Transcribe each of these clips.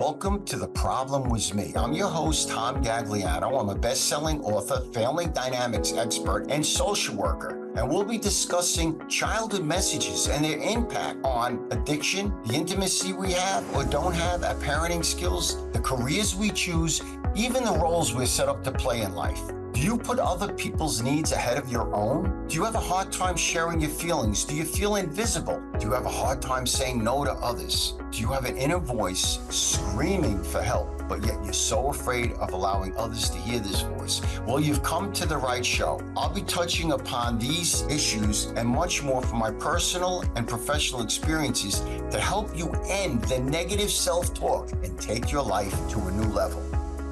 Welcome to The Problem Was Me. I'm your host, Tom Gagliano. I'm a best-selling author, family dynamics expert, and social worker. And we'll be discussing childhood messages and their impact on addiction, the intimacy we have or don't have, our parenting skills, the careers we choose, even the roles we're set up to play in life. Do you put other people's needs ahead of your own? Do you have a hard time sharing your feelings? Do you feel invisible? Do you have a hard time saying no to others? Do you have an inner voice screaming for help, but yet you're so afraid of allowing others to hear this voice? Well, you've come to the right show. I'll be touching upon these issues and much more from my personal and professional experiences to help you end the negative self-talk and take your life to a new level.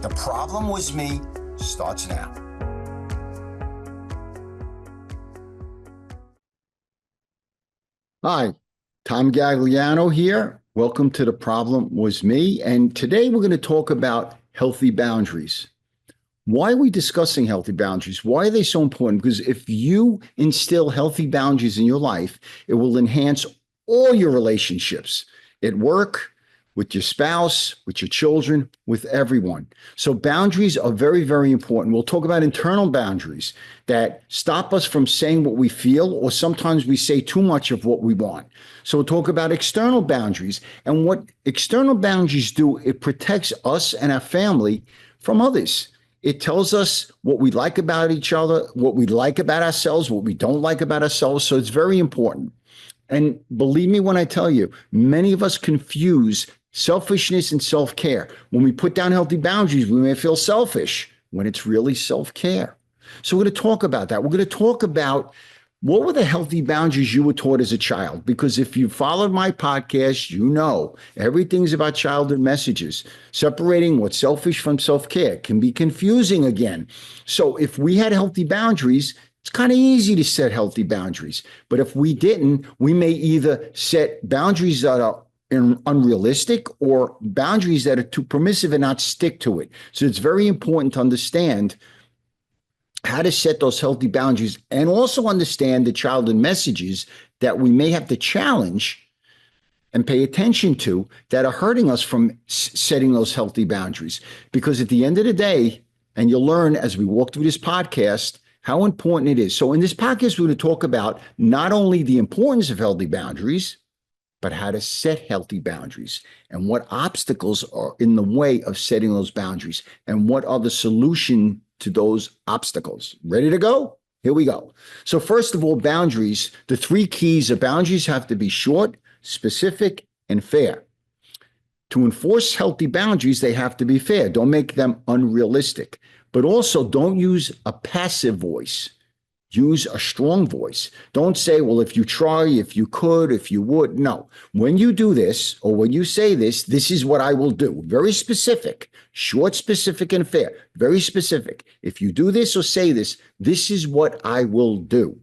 The Problem Was Me starts now. Hi, Tom Gagliano here. Welcome to The Problem Was Me. And today we're going to talk about healthy boundaries. Why are we discussing healthy boundaries? Why are they so important? Because if you instill healthy boundaries in your life, it will enhance all your relationships at work, with your spouse, with your children, with everyone. So boundaries are very, very important. We'll talk about internal boundaries that stop us from saying what we feel, or sometimes we say too much of what we want. So we'll talk about external boundaries. And what external boundaries do, it protects us and our family from others. It tells us what we like about each other, what we like about ourselves, what we don't like about ourselves. So it's very important. And believe me when I tell you, many of us confuse selfishness and self-care. When we put down healthy boundaries, we may feel selfish when it's really self-care. So we're going to talk about that. We're going to talk about what were the healthy boundaries you were taught as a child? Because if you followed my podcast, you know everything's about childhood messages. Separating what's selfish from self-care can be confusing again. So if we had healthy boundaries, it's kind of easy to set healthy boundaries. But if we didn't, we may either set boundaries that are unrealistic or boundaries that are too permissive and not stick to it. So it's very important to understand how to set those healthy boundaries and also understand the childhood messages that we may have to challenge and pay attention to that are hurting us from setting those healthy boundaries. Because at the end of the day, and you'll learn as we walk through this podcast, how important it is. So in this podcast, we're going to talk about not only the importance of healthy boundaries, but how to set healthy boundaries and what obstacles are in the way of setting those boundaries and what are the solution to those obstacles. Ready to go? Here we go. So first of all, boundaries, the three keys of boundaries have to be short, specific, and fair. To enforce healthy boundaries, they have to be fair. Don't make them unrealistic, but also don't use a passive voice. Use a strong voice. Don't say, well, if you try, if you could, if you would. No. When you do this, or when you say this, this is what I will do. Very specific, short, specific, and fair. Very specific. If you do this or say this, this is what I will do.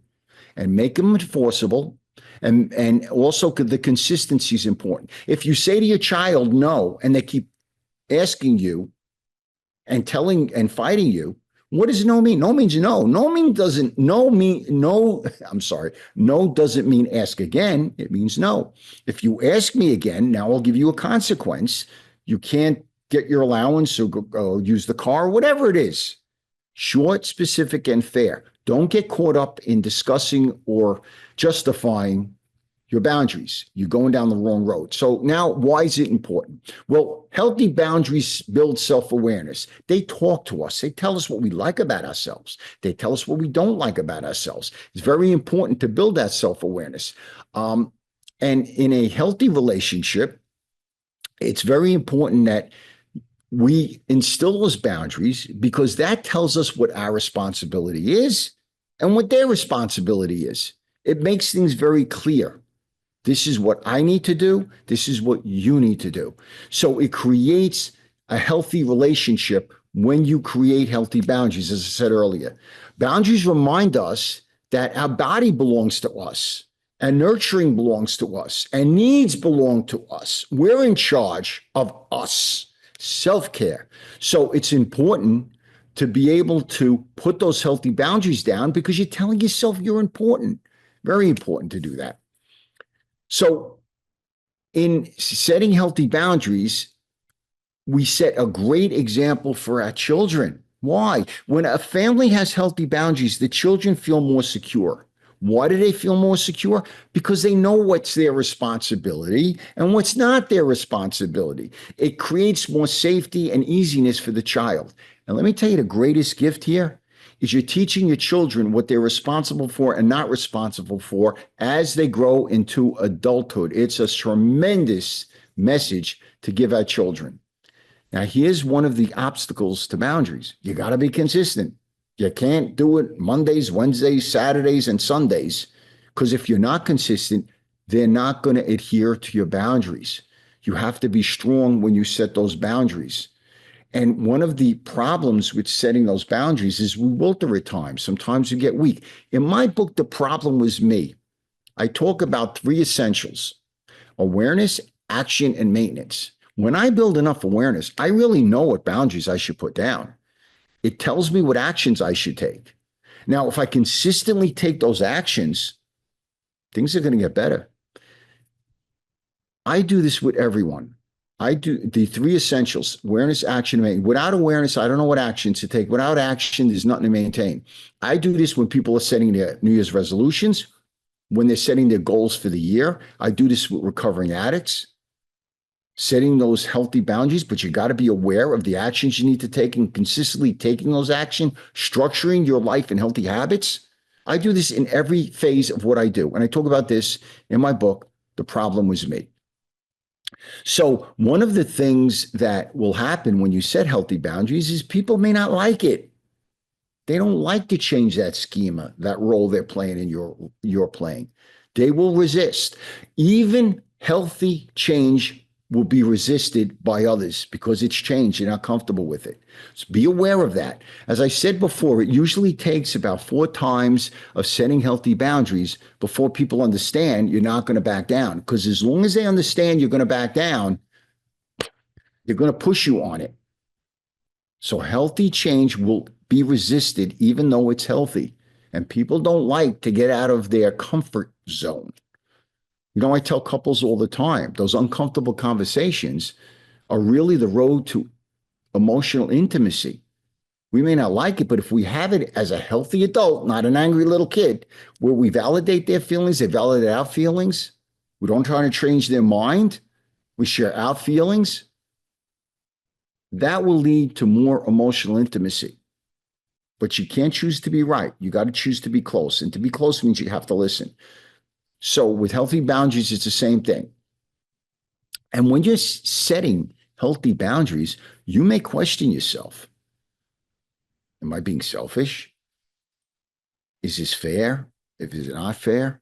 And make them enforceable. And also the consistency is important. If you say to your child no, and they keep asking you and telling and fighting you, what does no mean? No means no. No doesn't mean ask again. It means no. If you ask me again, now I'll give you a consequence. You can't get your allowance or go use the car, whatever it is. Short, specific, and fair. Don't get caught up in discussing or justifying your boundaries. You're going down the wrong road. So now, why is it important? Well, healthy boundaries build self-awareness. They talk to us. They tell us what we like about ourselves. They tell us what we don't like about ourselves. It's very important to build that self-awareness. And in a healthy relationship, it's very important that we instill those boundaries because that tells us what our responsibility is and what their responsibility is. It makes things very clear. This is what I need to do. This is what you need to do. So it creates a healthy relationship when you create healthy boundaries, as I said earlier. Boundaries remind us that our body belongs to us, and nurturing belongs to us, and needs belong to us. We're in charge of us, self-care. So it's important to be able to put those healthy boundaries down because you're telling yourself you're important. Very important to do that. So in setting healthy boundaries, we set a great example for our children. Why? When a family has healthy boundaries, the children feel more secure. Why do they feel more secure? Because they know what's their responsibility and what's not their responsibility. It creates more safety and easiness for the child. And let me tell you, the greatest gift here is you're teaching your children what they're responsible for and not responsible for as they grow into adulthood. It's a tremendous message to give our children. Now, here's one of the obstacles to boundaries. You got to be consistent. You can't do it Mondays, Wednesdays, Saturdays, and Sundays, because if you're not consistent, they're not going to adhere to your boundaries. You have to be strong when you set those boundaries. And one of the problems with setting those boundaries is we wilter at times. Sometimes you get weak. In my book, The Problem Was Me, I talk about 3 essentials: awareness, action, and maintenance. When I build enough awareness, I really know what boundaries I should put down. It tells me what actions I should take. Now, if I consistently take those actions, things are going to get better. I do this with everyone. I do the 3 essentials: awareness, action, and maintenance. Without awareness, I don't know what actions to take. Without action, there's nothing to maintain. I do this when people are setting their New Year's resolutions, when they're setting their goals for the year. I do this with recovering addicts, setting those healthy boundaries, but you got to be aware of the actions you need to take and consistently taking those actions, structuring your life in healthy habits. I do this in every phase of what I do. And I talk about this in my book, The Problem Was Me. So one of the things that will happen when you set healthy boundaries is people may not like it. They don't like to change that schema, that role they're playing and you're playing. They will resist. Even healthy change will be resisted by others because it's changed. You're not comfortable with it. So be aware of that. As I said before, it usually takes about 4 times of setting healthy boundaries before people understand you're not going to back down. Because as long as they understand you're going to back down, they're going to push you on it. So healthy change will be resisted even though it's healthy. And people don't like to get out of their comfort zone. You know, I tell couples all the time, those uncomfortable conversations are really the road to emotional intimacy. We may not like it, but if we have it as a healthy adult, not an angry little kid, where we validate their feelings, they validate our feelings, we don't try to change their mind, we share our feelings, that will lead to more emotional intimacy. But you can't choose to be right. You got to choose to be close. And to be close means you have to listen. So with healthy boundaries, it's the same thing. And when you're setting healthy boundaries, you may question yourself. Am I being selfish? Is this fair? If it's not fair?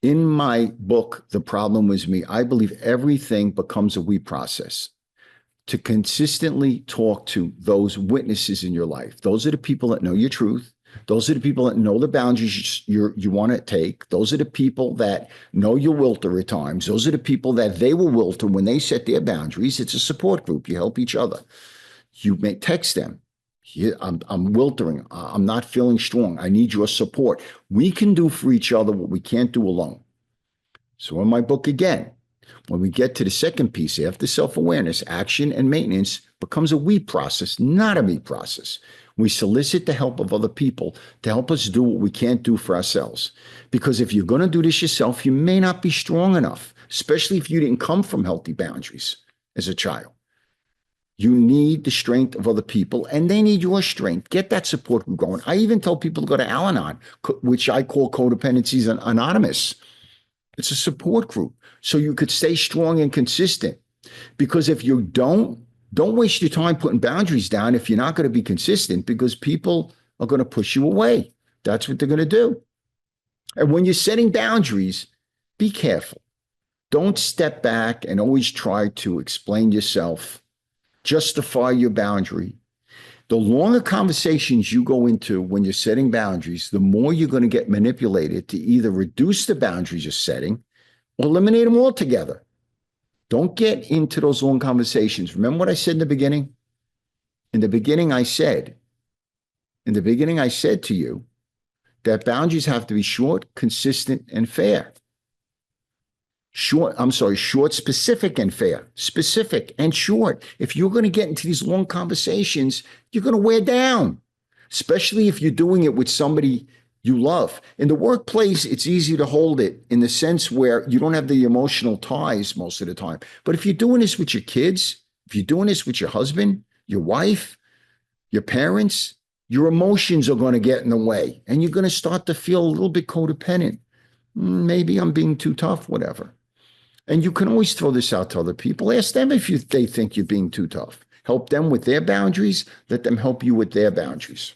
In my book, The Problem Was Me, I believe everything becomes a we process. To consistently talk to those witnesses in your life. Those are the people that know your truth. Those are the people that know the boundaries you want to take. Those are the people that know you wilter at times. Those are the people that they will wilter when they set their boundaries. It's a support group. You help each other. You may text them. I'm wiltering. I'm not feeling strong. I need your support. We can do for each other what we can't do alone. So in my book again, when we get to the second piece, after self-awareness, action and maintenance becomes a we process, not a me process. We solicit the help of other people to help us do what we can't do for ourselves. Because if you're going to do this yourself, you may not be strong enough, especially if you didn't come from healthy boundaries as a child. You need the strength of other people, and they need your strength. Get that support group going. I even tell people to go to Al-Anon, which I call Codependencies Anonymous. It's a support group, so you could stay strong and consistent. Because if you don't waste your time putting boundaries down if you're not going to be consistent, because people are going to push you away. That's what they're going to do. And when you're setting boundaries, be careful. Don't step back and always try to explain yourself, justify your boundary. The longer conversations you go into when you're setting boundaries, the more you're going to get manipulated to either reduce the boundaries you're setting or eliminate them altogether. Don't get into those long conversations. Remember what I said in the beginning? In the beginning, I said to you that boundaries have to be short, consistent, and fair. Short, specific, and fair. Specific and short. If you're going to get into these long conversations, you're going to wear down, especially if you're doing it with somebody you love. In the workplace, it's easy to hold it in the sense where you don't have the emotional ties most of the time. But if you're doing this with your kids, if you're doing this with your husband, your wife, your parents, your emotions are going to get in the way and you're going to start to feel a little bit codependent. Maybe I'm being too tough, whatever. And you can always throw this out to other people. Ask them if they think you're being too tough. Help them with their boundaries. Let them help you with their boundaries.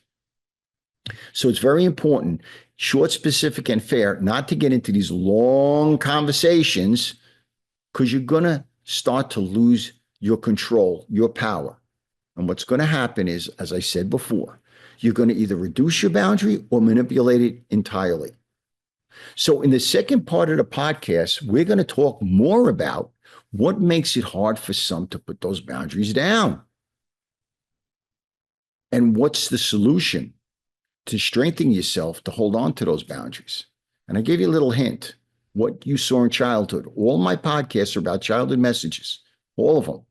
So it's very important, short, specific, and fair, not to get into these long conversations because you're going to start to lose your control, your power. And what's going to happen is, as I said before, you're going to either reduce your boundary or manipulate it entirely. So in the second part of the podcast, we're going to talk more about what makes it hard for some to put those boundaries down. And what's the solution to strengthen yourself to hold on to those boundaries? And I gave you a little hint, what you saw in childhood. All my podcasts are about childhood messages, all of them.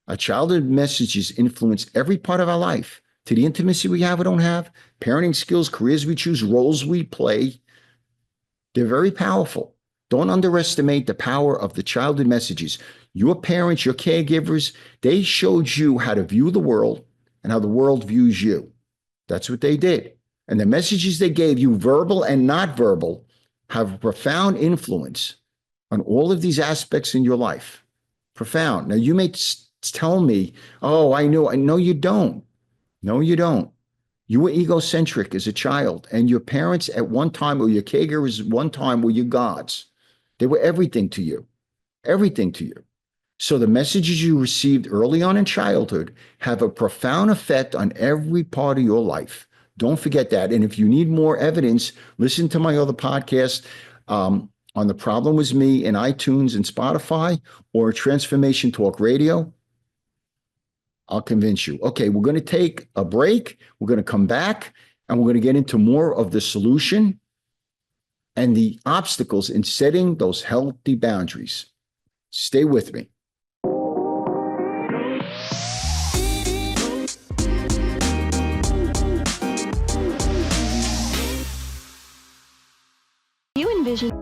Our childhood messages influence every part of our life, to the intimacy we have or don't have, parenting skills, careers we choose, roles we play. They're very powerful. Don't underestimate the power of the childhood messages. Your parents, your caregivers, they showed you how to view the world and how the world views you. That's what they did. And the messages they gave you, verbal and not verbal, have a profound influence on all of these aspects in your life. Profound. Now, you may tell me, oh, I know. No, you don't. No, you don't. You were egocentric as a child, and your parents at one time, or your caregivers at one time, were your gods. They were everything to you, everything to you. So the messages you received early on in childhood have a profound effect on every part of your life. Don't forget that. And if you need more evidence, listen to my other podcast on The Problem Was Me in iTunes and Spotify, or Transformation Talk Radio. I'll convince you. Okay, we're going to take a break. We're going to come back and we're going to get into more of the solution and the obstacles in setting those healthy boundaries. Stay with me. You envision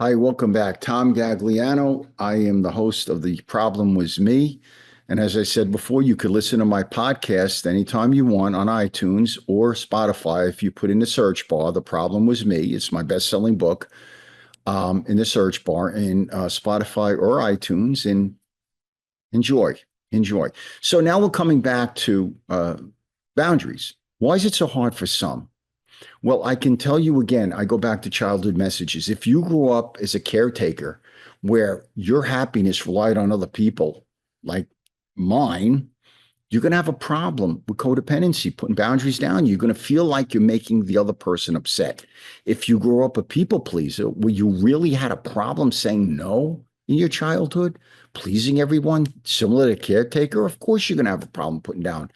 Hi, welcome back. Tom Gagliano. I am the host of The Problem Was Me. And as I said before, you could listen to my podcast anytime you want on iTunes or Spotify. If you put in the search bar, The Problem Was Me, it's my best-selling book, in the search bar in Spotify or iTunes, and enjoy. So now we're coming back to boundaries. Why is it so hard for some? Well, I can tell you again, I go back to childhood messages. If you grew up as a caretaker where your happiness relied on other people, like mine, you're going to have a problem with codependency, putting boundaries down. You're going to feel like you're making the other person upset. If you grew up a people pleaser where you really had a problem saying no in your childhood, pleasing everyone, similar to caretaker, of course you're going to have a problem putting down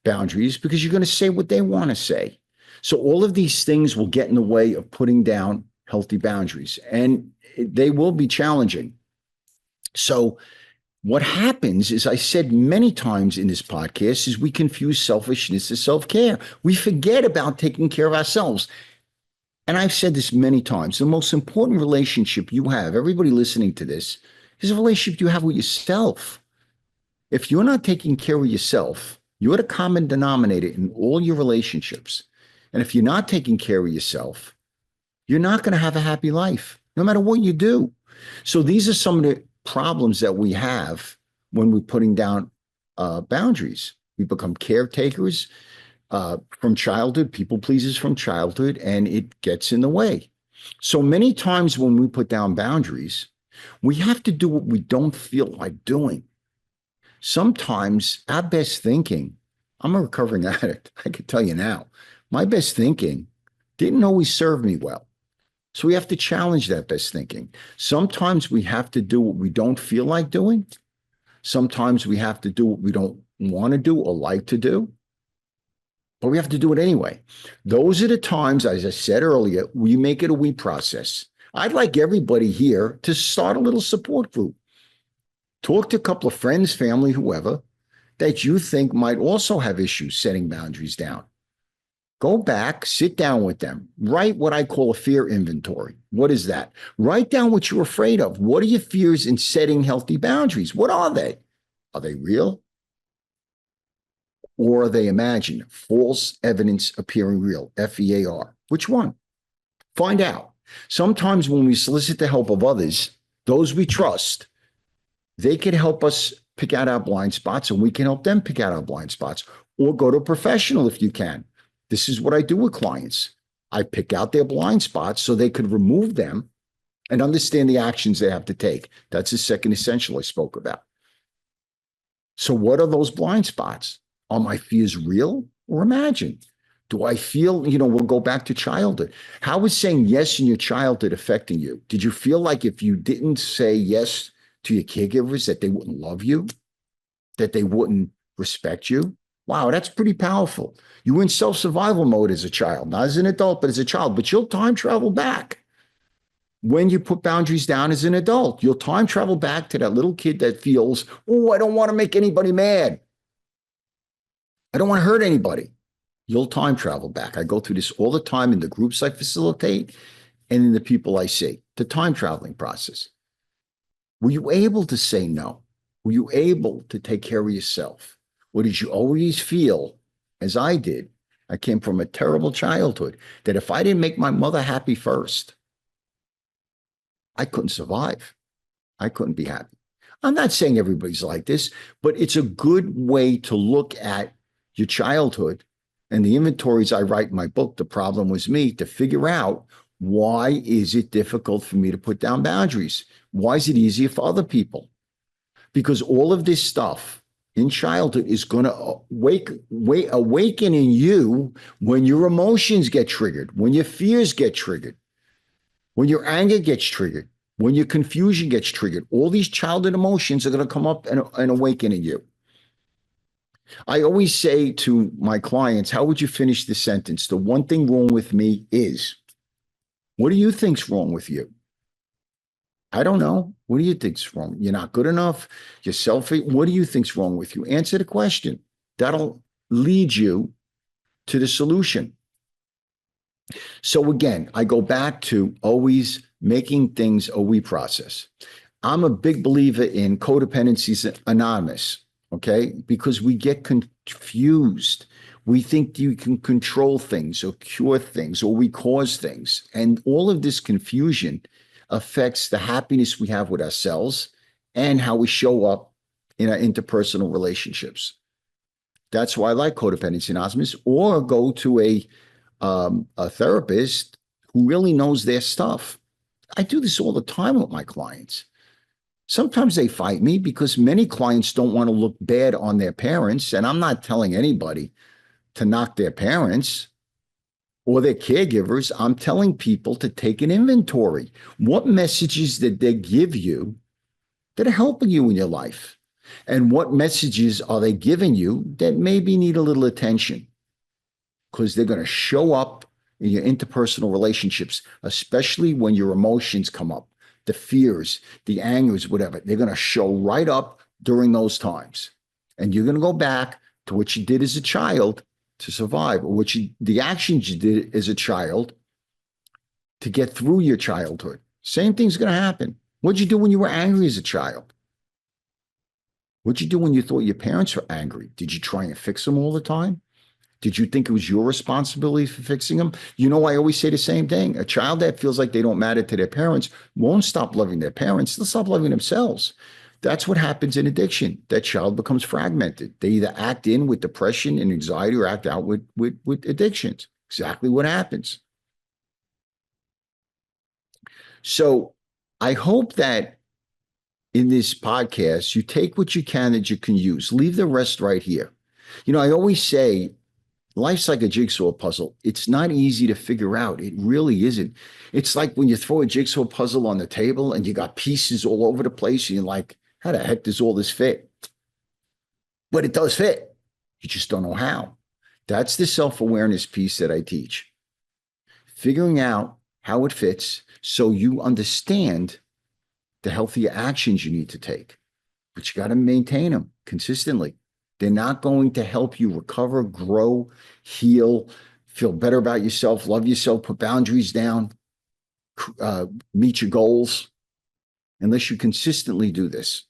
boundaries because you're going to say what they want to say. So all of these things will get in the way of putting down healthy boundaries, and they will be challenging. So what happens is, I said many times in this podcast, is we confuse selfishness as self-care. We forget about taking care of ourselves. And I've said this many times, the most important relationship you have, everybody listening to this, is a relationship you have with yourself. If you're not taking care of yourself, you're the common denominator in all your relationships. And if you're not taking care of yourself, you're not going to have a happy life, no matter what you do. So these are some of the problems that we have when we're putting down boundaries. We become caretakers from childhood, people pleasers from childhood, and it gets in the way. So many times when we put down boundaries, we have to do what we don't feel like doing. Sometimes our best thinking, I'm a recovering addict, I can tell you now, my best thinking didn't always serve me well. So we have to challenge that best thinking. Sometimes we have to do what we don't feel like doing. Sometimes we have to do what we don't want to do or like to do, but we have to do it anyway. Those are the times, as I said earlier, we make it a we process. I'd like everybody here to start a little support group. Talk to a couple of friends, family, whoever, that you think might also have issues setting boundaries down. Go back, sit down with them, write what I call a fear inventory. What is that? Write down what you're afraid of. What are your fears in setting healthy boundaries? What are they? Are they real? Or are they imagined? False evidence appearing real, FEAR. Which one? Find out. Sometimes when we solicit the help of others, those we trust, they can help us pick out our blind spots, and we can help them pick out our blind spots. Or go to a professional if you can. This is what I do with clients. I pick out their blind spots so they could remove them and understand the actions they have to take. That's the second essential I spoke about. So what are those blind spots? Are my fears real or imagined? Do I feel, we'll go back to childhood. How was saying yes in your childhood affecting you? Did you feel like if you didn't say yes to your caregivers that they wouldn't love you, that they wouldn't respect you? Wow, that's pretty powerful. You were in self-survival mode as a child, not as an adult, but as a child. But you'll time travel back. When you put boundaries down as an adult, you'll time travel back to that little kid that feels, oh, I don't want to make anybody mad. I don't want to hurt anybody. You'll time travel back. I go through this all the time in the groups I facilitate and in the people I see, the time traveling process. Were you able to say no? Were you able to take care of yourself? Or did you always feel, as I did, I came from a terrible childhood, that if I didn't make my mother happy first, I couldn't survive. I couldn't be happy. I'm not saying everybody's like this, but it's a good way to look at your childhood and the inventories I write in my book, The Problem Was Me, to figure out, why is it difficult for me to put down boundaries? Why is it easier for other people? Because all of this stuff in childhood is going to awaken in you when your emotions get triggered, when your fears get triggered, when your anger gets triggered, when your confusion gets triggered. All these childhood emotions are going to come up and awaken in you. I always say to my clients, how would you finish the sentence? The one thing wrong with me is. What do you think's wrong with you? I don't know. What do you think's wrong? You're not good enough. You're selfish. What do you think's wrong with you? Answer the question. That'll lead you to the solution. So again, I go back to always making things a we process. I'm a big believer in Codependencies Anonymous, okay? Because we get confused. We think you can control things or cure things, or we cause things. And all of this confusion affects the happiness we have with ourselves and how we show up in our interpersonal relationships. That's why I like Codependency Anonymous, or go to a therapist who really knows their stuff. I do this all the time with my clients. Sometimes they fight me because many clients don't want to look bad on their parents, and I'm not telling anybody to knock their parents or their caregivers. I'm telling people to take an inventory. What messages did they give you that are helping you in your life? And what messages are they giving you that maybe need a little attention? Because they're going to show up in your interpersonal relationships, especially when your emotions come up, the fears, the angers, whatever. They're going to show right up during those times. And you're going to go back to what you did as a child to survive, or the actions you did as a child to get through your childhood. Same thing's going to happen. What'd you do when you were angry as a child? What'd you do when you thought your parents were angry? Did you try and fix them all the time? Did you think it was your responsibility for fixing them? I always say the same thing. A child that feels like they don't matter to their parents won't stop loving their parents. They'll stop loving themselves. That's what happens in addiction. That child becomes fragmented. They either act in with depression and anxiety or act out with addictions. Exactly what happens. So I hope that in this podcast, you take what you can that you can use. Leave the rest right here. I always say, Life's like a jigsaw puzzle. It's not easy to figure out. It really isn't. It's like when you throw a jigsaw puzzle on the table and you got pieces all over the place, and you're like, how the heck does all this fit? But it does fit. You just don't know how. That's the self-awareness piece that I teach. Figuring out how it fits so you understand the healthier actions you need to take. But you got to maintain them consistently. They're not going to help you recover, grow, heal, feel better about yourself, love yourself, put boundaries down, meet your goals, unless you consistently do this.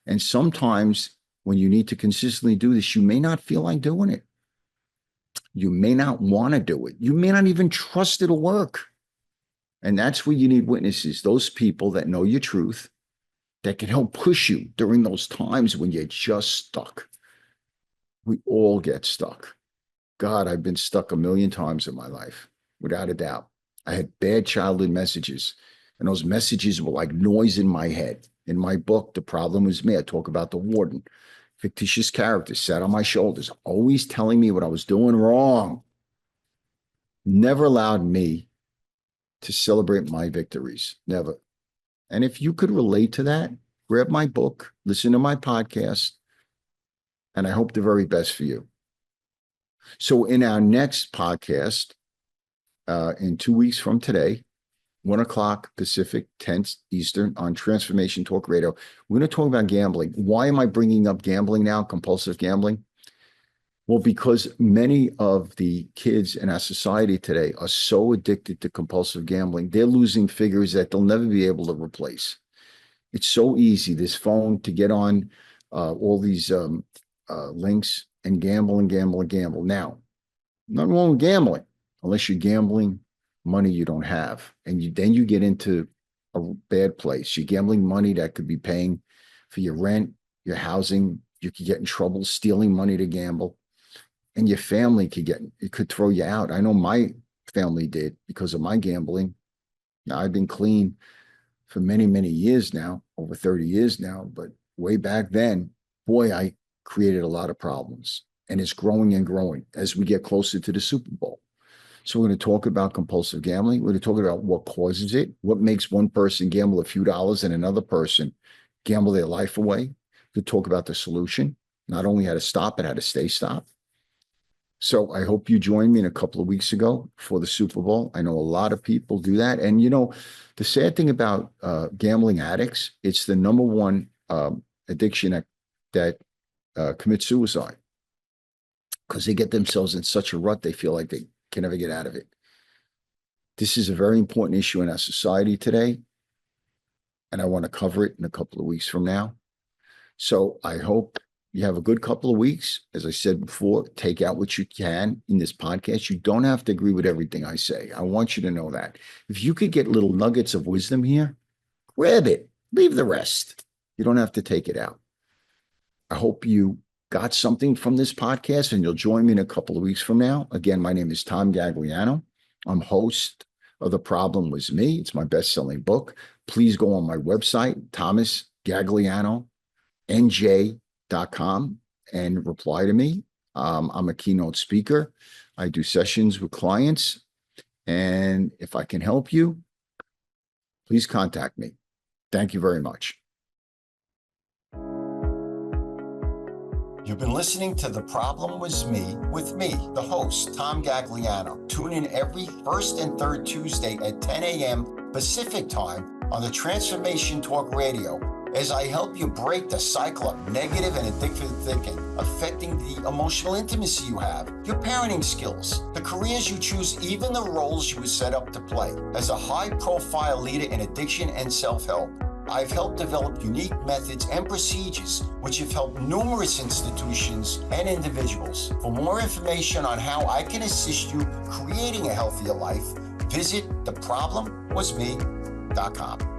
And sometimes when you need to consistently do this, you may not feel like doing it. You may not want to do it. You may not even trust it'll work. And that's where you need witnesses, those people that know your truth, that can help push you during those times when you're just stuck. We all get stuck. God, I've been stuck a million times in my life, without a doubt. I had bad childhood messages, and those messages were like noise in my head. In my book, The Problem Was Me, I talk about the warden, fictitious characters sat on my shoulders, always telling me what I was doing wrong. Never allowed me to celebrate my victories, never. And if you could relate to that, grab my book, listen to my podcast, and I hope the very best for you. So in our next podcast, in 2 weeks from today, 1 o'clock Pacific, 10 Eastern on Transformation Talk Radio, we're going to talk about gambling. Why am I bringing up gambling now, compulsive gambling? Well, because many of the kids in our society today are so addicted to compulsive gambling, they're losing figures that they'll never be able to replace. It's so easy, this phone, to get on all these links and gamble and gamble and gamble. Now, nothing wrong with gambling, unless you're gambling money you don't have. And then you get into a bad place. You're gambling money that could be paying for your rent, your housing. You could get in trouble stealing money to gamble. And your family it could throw you out. I know my family did because of my gambling. Now, I've been clean for many, many years now, over 30 years now. But way back then, boy, I created a lot of problems. And it's growing and growing as we get closer to the Super Bowl. So we're going to talk about compulsive gambling. We're going to talk about what causes it, what makes one person gamble a few dollars and another person gamble their life away. We'll talk about the solution, not only how to stop it, how to stay stopped. So I hope you joined me in a couple of weeks ago for the Super Bowl. I know a lot of people do that. And, you know, the sad thing about gambling addicts, it's the number one addiction that commits suicide, because they get themselves in such a rut, they feel like they can never get out of it. This is a very important issue in our society today, and I want to cover it in a couple of weeks from now. So I hope you have a good couple of weeks. As I said before, take out what you can in this podcast. You don't have to agree with everything I say. I want you to know that. If you could get little nuggets of wisdom here, grab it. Leave the rest. You don't have to take it out. I hope you got something from this podcast, and you'll join me in a couple of weeks from now. Again, my name is Tom Gagliano. I'm host of The Problem Was Me. It's my best-selling book. Please go on my website, thomasgaglianonj.com, and reply to me. I'm a keynote speaker. I do sessions with clients. And if I can help you, please contact me. Thank you very much. You've been listening to The Problem Was Me with me, the host, Tom Gagliano. Tune in every first and third Tuesday at 10 a.m. Pacific time on the Transformation Talk Radio as I help you break the cycle of negative and addictive thinking, affecting the emotional intimacy you have, your parenting skills, the careers you choose, even the roles you were set up to play. As a high-profile leader in addiction and self-help, I've helped develop unique methods and procedures which have helped numerous institutions and individuals. For more information on how I can assist you creating a healthier life, visit theproblemwasme.com.